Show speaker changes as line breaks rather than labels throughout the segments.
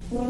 What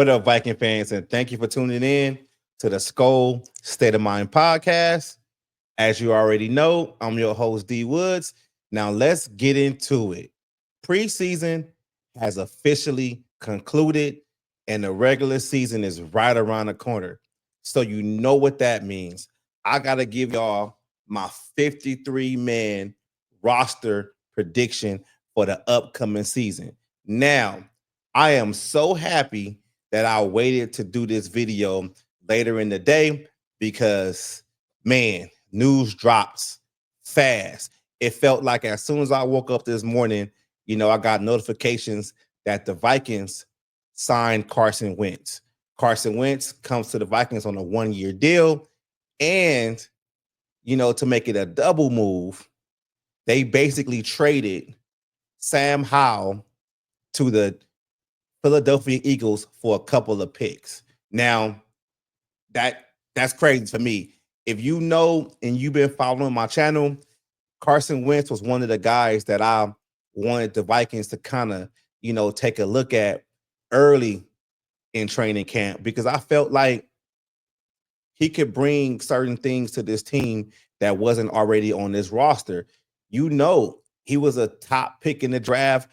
up, Viking fans? And thank you for tuning in to the Skol State of Mind podcast. As you already know, I'm your host, D Woods. Now let's get into it. Preseason has officially concluded, and the regular season is right around the corner. So you know what that means. I got to give y'all my 53-man roster prediction for the upcoming season. Now, I am so happy that I waited to do this video later in the day because, man, news drops fast. It felt like as soon as I woke up this morning, I got notifications that the Vikings signed Carson Wentz. Carson Wentz comes to the Vikings on a 1-year deal. And, to make it a double move, they basically traded Sam Howell to the Philadelphia Eagles for a couple of picks. Now, that's crazy for me. If you know and you've been following my channel, Carson Wentz was one of the guys that I wanted the Vikings to kind of, take a look at early in training camp because I felt like he could bring certain things to this team that wasn't already on this roster. He was a top pick in the draft,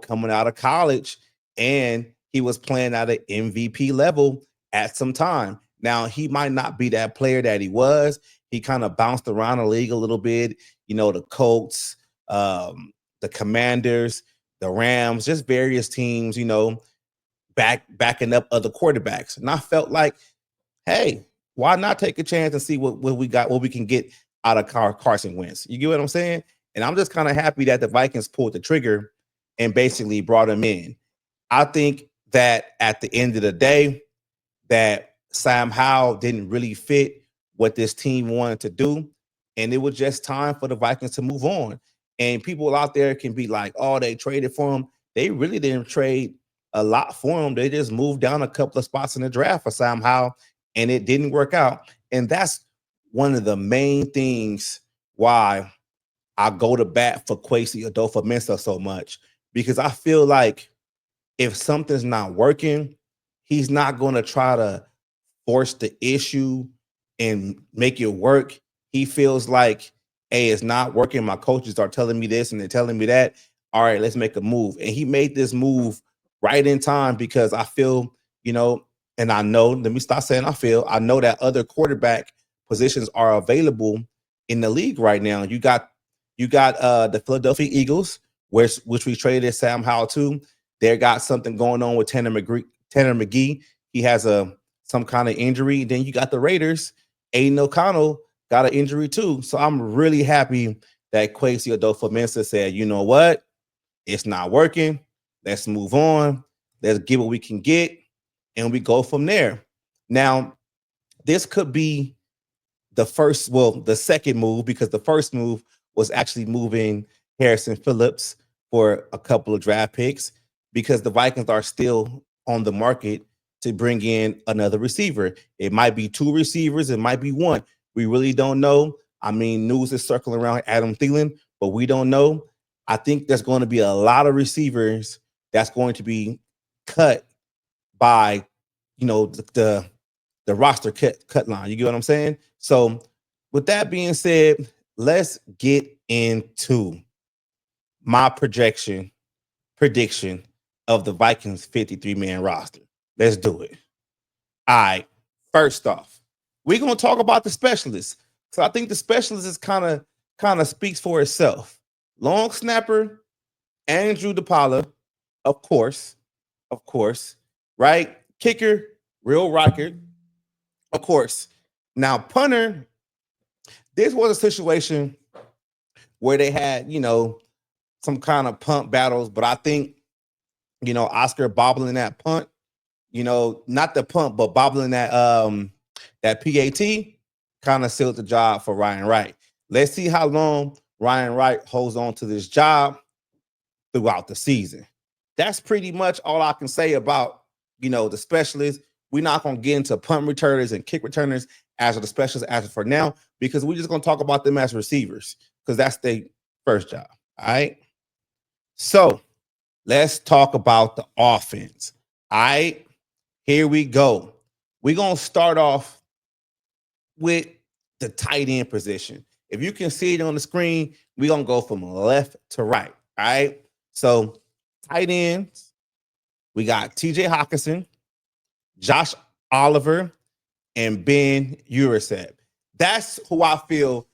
coming out of college, and he was playing at an MVP level at some time. Now, he might not be that player that he was. He kind of bounced around the league a little bit, the Colts, the Commanders, the Rams, just various teams, backing up other quarterbacks. And I felt like, hey, why not take a chance and see what we can get out of Carson Wentz? You get what I'm saying? And I'm just kind of happy that the Vikings pulled the trigger and basically brought him in. I think that at the end of the day, that Sam Howell didn't really fit what this team wanted to do. And it was just time for the Vikings to move on. And people out there can be like, oh, they traded for him. They really didn't trade a lot for him. They just moved down a couple of spots in the draft for Sam Howell, and it didn't work out. And that's one of the main things why I go to bat for Kwesi Adolfo-Mensah so much, because I feel like if something's not working, he's not going to try to force the issue and make it work. He feels like, hey, it's not working. My coaches are telling me this and they're telling me that. All right, let's make a move. And he made this move right in time because I feel, and I know, let me stop saying I know that other quarterback positions are available in the league right now. You got the Philadelphia Eagles, which we traded Sam Howell to. They got something going on with Tanner McGee. He has some kind of injury. Then you got the Raiders. Aiden O'Connell got an injury too. So I'm really happy that Kwesi Adolfo-Mensah said, you know what? It's not working. Let's move on. Let's get what we can get. And we go from there. Now, this could be the second move, because the first move was actually moving Harrison Phillips for a couple of draft picks, because the Vikings are still on the market to bring in another receiver. It might be 2 receivers. It might be 1. We really don't know. I mean, news is circling around Adam Thielen, but we don't know. I think there's going to be a lot of receivers that's going to be cut by, the roster cut line. You get what I'm saying? So with that being said, let's get into my prediction of the Vikings 53-man roster. Let's do it. All right. First off, we're going to talk about the specialists. So I think the specialist is kind of speaks for itself. Long snapper, Andrew DePaula, of course, right? Kicker, Real Rocket, of course. Now, punter, this was a situation where they had, some kind of punt battles, but I think, Oscar bobbling that punt, not the punt, but bobbling that PAT kind of sealed the job for Ryan Wright. Let's see how long Ryan Wright holds on to this job throughout the season. That's pretty much all I can say about, the specialist. We're not going to get into punt returners and kick returners as the specialists as for now, because we're just going to talk about them as receivers because that's their first job. All right. So let's talk about the offense. All right. Here we go. We're going to start off with the tight end position. If you can see it on the screen, we're going to go from left to right. All right. So tight ends, we got TJ Hawkinson, Josh Oliver, and Ben Urasep. That's who I feel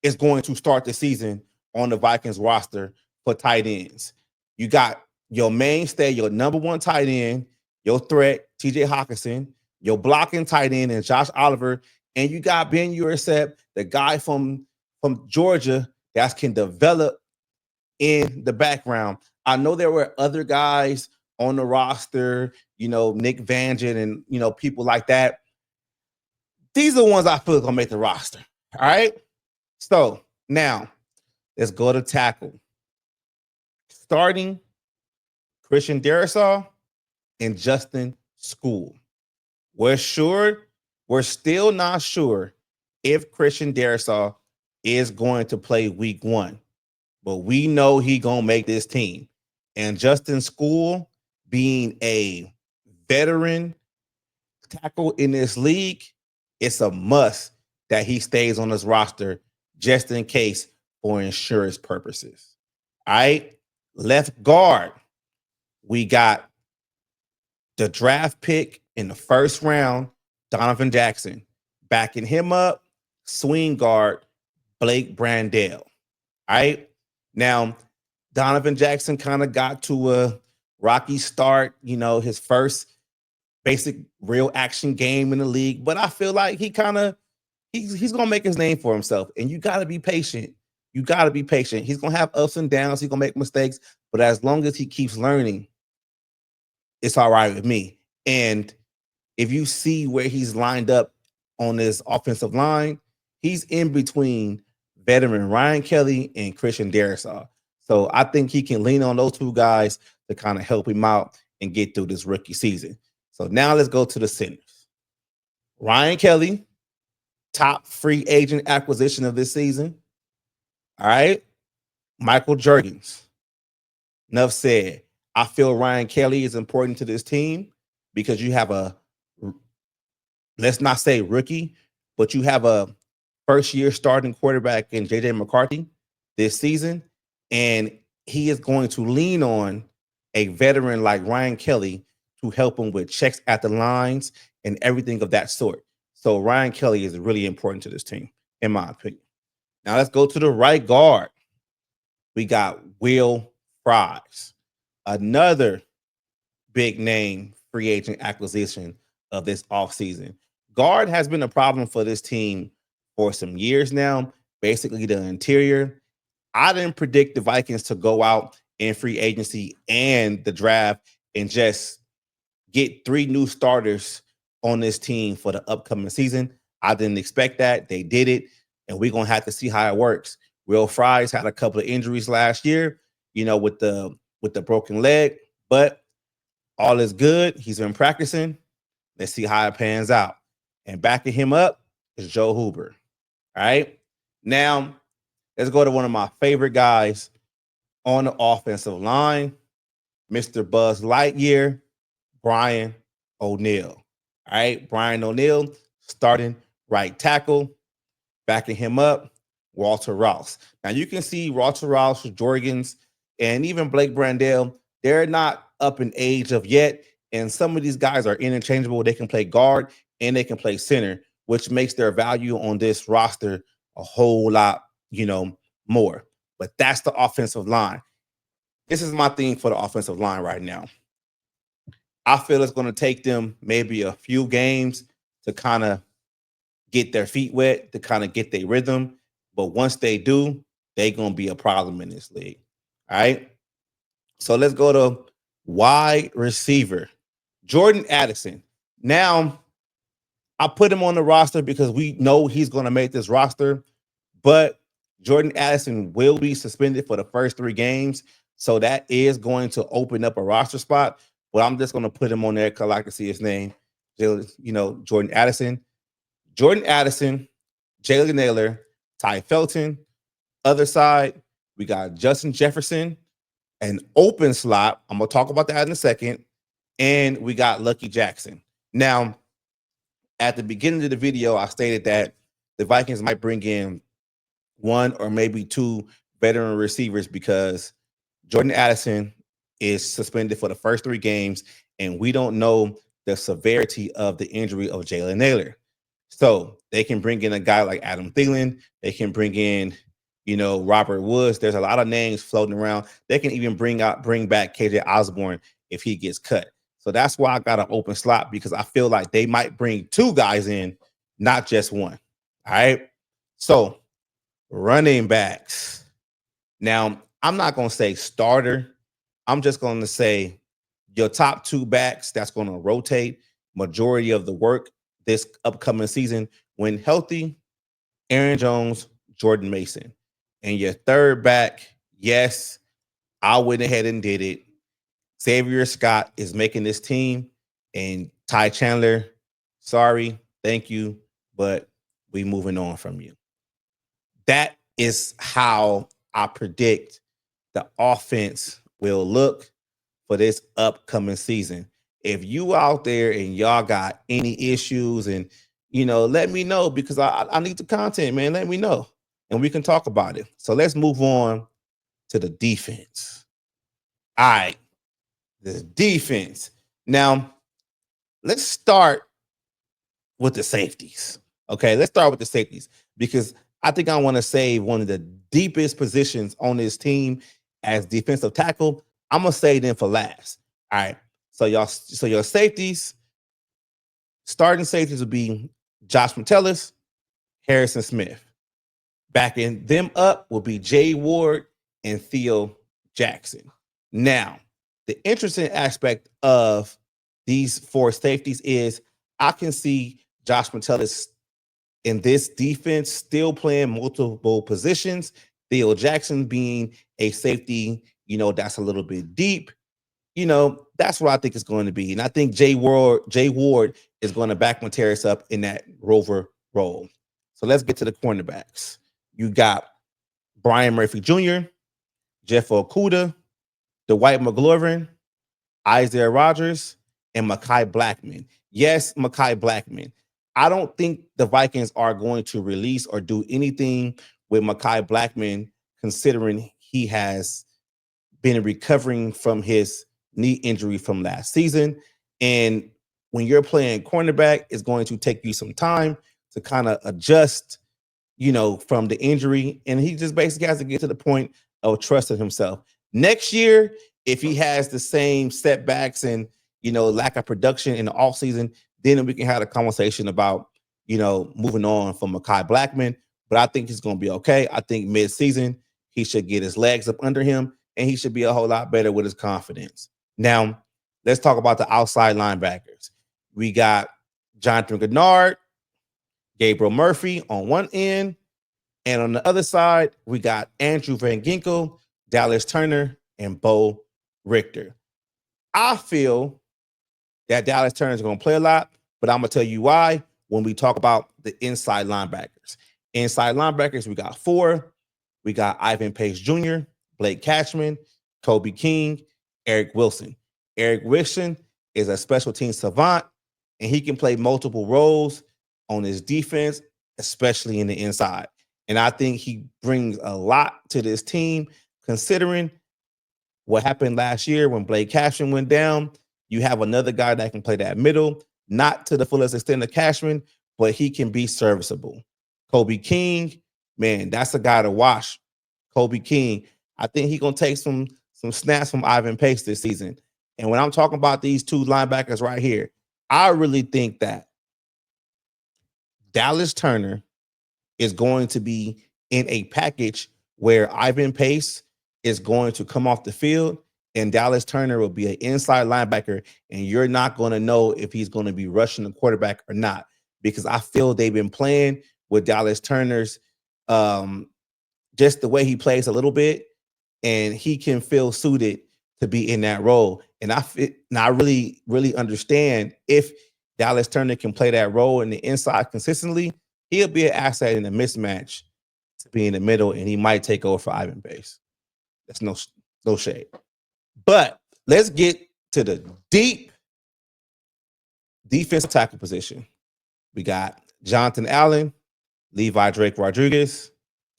is going to start the season on the Vikings roster for tight ends. You got your mainstay, your number one tight end, your threat, TJ Hawkinson, your blocking tight end, and Josh Oliver. And you got Ben Urasep, the guy from Georgia that can develop in the background. I know there were other guys on the roster, Nick Vanjit and, people like that. These are the ones I feel are going to make the roster. All right. So now let's go to tackle. Starting Christian Darrisaw and Justin Skol. We're still not sure if Christian Darrisaw is going to play week 1, but we know he's going to make this team. And Justin Skol, being a veteran tackle in this league, it's a must that he stays on this roster just in case for insurance purposes. All right. Left guard, we got the draft pick in the first round, Donovan Jackson. Backing him up, swing guard, Blake Brandell. All right. Now, Donovan Jackson kind of got to a rocky start, his first basic real action game in the league. But I feel like he's going to make his name for himself. And you got to be patient. He's going to have ups and downs. He's going to make mistakes. But as long as he keeps learning, it's all right with me. And if you see where he's lined up on this offensive line, he's in between veteran Ryan Kelly and Christian Darrisaw. So I think he can lean on those two guys to kind of help him out and get through this rookie season. So now let's go to the centers. Ryan Kelly, top free agent acquisition of this season. All right. Michael Juergens. Enough said. I feel Ryan Kelly is important to this team because you have let's not say rookie, but you have a first-year starting quarterback in J.J. McCarthy this season, and he is going to lean on a veteran like Ryan Kelly to help him with checks at the lines and everything of that sort. So Ryan Kelly is really important to this team, in my opinion. Now let's go to the right guard. We got Will Fries, another big name free agent acquisition of this offseason. Guard has been a problem for this team for some years now, basically the interior. I didn't predict the Vikings to go out in free agency and the draft and just get 3 new starters on this team for the upcoming season. I didn't expect that. They did it, and we're going to have to see how it works. Will Fries had a couple of injuries last year, with the broken leg, but all is good. He's been practicing. Let's see how it pans out. And backing him up is Joe Huber. All right. Now, let's go to one of my favorite guys on the offensive line, Mr. Buzz Lightyear, Brian O'Neill. All right. Brian O'Neill starting right tackle. Backing him up, Walter Rouse. Now, you can see Walter Rouse, Juergens, and even Blake Brandell, they're not up in age of yet. And some of these guys are interchangeable. They can play guard and they can play center, which makes their value on this roster a whole lot, more. But that's the offensive line. This is my thing for the offensive line right now. I feel it's going to take them maybe a few games to kind of get their feet wet, to kind of get their rhythm. But once they do, they're going to be a problem in this league. All right. So let's go to wide receiver, Jordan Addison. Now, I put him on the roster because we know he's going to make this roster, but Jordan Addison will be suspended for the first 3 games. So that is going to open up a roster spot, but I'm just going to put him on there because I like to see his name. Jordan Addison, Jalen Naylor, Ty Felton. Other side, we got Justin Jefferson, an open slot. I'm gonna talk about that in a second. And we got Lucky Jackson. Now, at the beginning of the video, I stated that the Vikings might bring in one or maybe two veteran receivers because Jordan Addison is suspended for the first 3 games, and we don't know the severity of the injury of Jalen Naylor. So they can bring in a guy like Adam Thielen. They can bring in, Robert Woods. There's a lot of names floating around. They can even bring back KJ Osborne if he gets cut. So that's why I got an open slot, because I feel like they might bring 2 guys in, not just one. All right. So running backs. Now, I'm not going to say starter. I'm just going to say your top 2 backs that's going to rotate majority of the work this upcoming season. When healthy, Aaron Jones, Jordan Mason. And your third back, yes, I went ahead and did it. Xavier Scott is making this team. And Ty Chandler, sorry, thank you, but we moving on from you. That is how I predict the offense will look for this upcoming season. If you out there and y'all got any issues, and let me know, because I need the content, man. Let me know and we can talk about it. So let's move on to the defense. All right, the defense. Now, let's start with the safeties. Okay, let's start with the safeties, because I think I want to save one of the deepest positions on this team as defensive tackle. I'm gonna save them for last. All right. So your safeties, starting safeties would be Josh Metellus, Harrison Smith. Backing them up will be Jay Ward and Theo Jackson. Now, the interesting aspect of these 4 safeties is I can see Josh Metellus in this defense still playing multiple positions. Theo Jackson being a safety, that's a little bit deep. That's what I think it's going to be. And I think Jay Ward is going to back Monteris up in that rover role. So let's get to the cornerbacks. You got Brian Murphy Jr., Jeff Okudah, Dwight McGlover, Isaiah Rodgers, and Mekhi Blackman. Yes, Mekhi Blackman. I don't think the Vikings are going to release or do anything with Mekhi Blackman, considering he has been recovering from his knee injury from last season. And when you're playing cornerback, it's going to take you some time to kind of adjust, from the injury. And he just basically has to get to the point of trusting himself. Next year, if he has the same setbacks and, lack of production in the offseason, then we can have a conversation about, moving on from Mekhi Blackman. But I think he's going to be okay. I think mid-season, he should get his legs up under him, and he should be a whole lot better with his confidence. Now, let's talk about the outside linebackers. We got Jonathan Gennard, Gabriel Murphy on one end, and on the other side, we got Andrew Van Ginkel, Dallas Turner, and Bo Richter. I feel that Dallas Turner is going to play a lot, but I'm going to tell you why when we talk about the inside linebackers. Inside linebackers, we got 4. We got Ivan Pace Jr., Blake Cashman, Kobe King, Eric Wilson. Eric Wilson is a special team savant, and he can play multiple roles on his defense, especially in the inside. And I think he brings a lot to this team, considering what happened last year when Blake Cashman went down. You have another guy that can play that middle, not to the fullest extent of Cashman, but he can be serviceable. Kobe King, man, that's a guy to watch. Kobe King, I think he's going to take some snaps from Ivan Pace this season. And when I'm talking about these 2 linebackers right here, I really think that Dallas Turner is going to be in a package where Ivan Pace is going to come off the field and Dallas Turner will be an inside linebacker, and you're not going to know if he's going to be rushing the quarterback or not, because I feel they've been playing with Dallas Turner's just the way he plays a little bit, and he can feel suited to be in that role. And I really, really understand if Dallas Turner can play that role in the inside consistently, he'll be an asset in a mismatch to be in the middle, and he might take over for Ivan Base. That's no shade. But let's get to the deep defensive tackle position. We got Jonathan Allen, Levi Drake Rodriguez,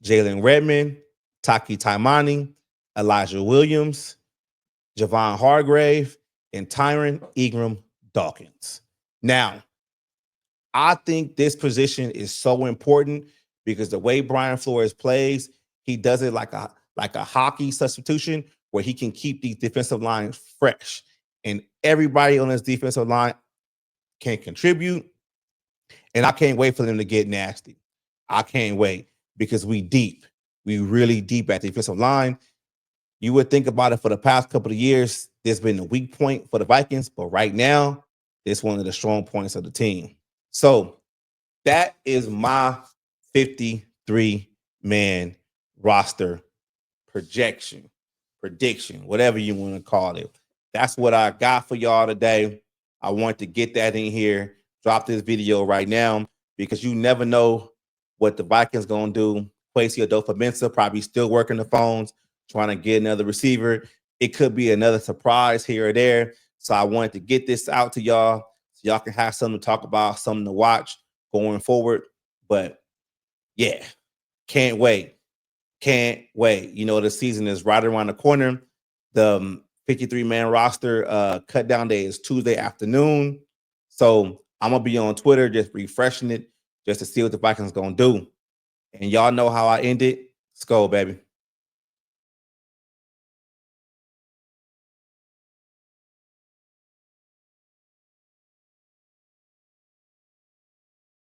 Jalen Redmond, Taki Taimani, Elijah Williams, Javon Hargrave, and Tyron Ingram Dawkins. Now, I think this position is so important because the way Brian Flores plays, he does it like a hockey substitution where he can keep these defensive lines fresh. And everybody on this defensive line can contribute. And I can't wait for them to get nasty. I can't wait because we deep. We really deep at the defensive line. You would think about it for the past couple of years, there's been a weak point for the Vikings, but right now, it's one of the strong points of the team. So that is my 53-man roster prediction, whatever you want to call it. That's what I got for y'all today. I want to get that in here, drop this video right now, because you never know what the Vikings going to do. Kwesi Adofo-Mensah probably still working the phones, trying to get another receiver. It could be another surprise here or there. So I wanted to get this out to y'all so y'all can have something to talk about, something to watch going forward. But yeah, can't wait. Can't wait. You know, the season is right around the corner. The 53-man roster cut down day is Tuesday afternoon. So I'm going to be on Twitter just refreshing it just to see what the Vikings going to do. And y'all know how I end it. Skol, baby.